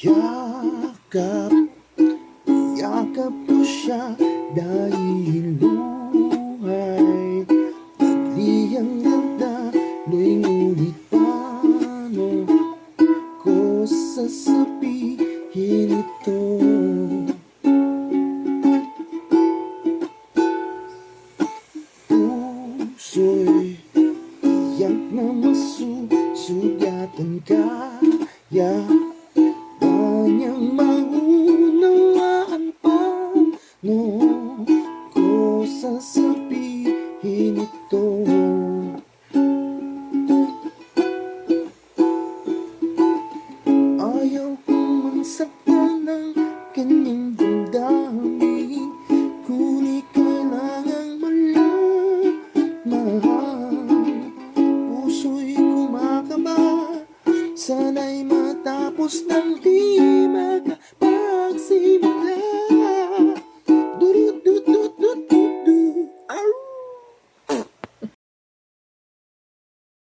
Yakap, yakap ko siya dahil luhay pagliyang nagdaloy, ngunit paano ko sasabihin ito? Puso'y tiyak na masusugatan, kaya kanyang maunawaan. Paano ko sasabihin ito? Ayaw kong mansaktan ng kanyang damdamin, ngunit kailangang malaman. Puso'y kumakaba, sana'y matapos ng di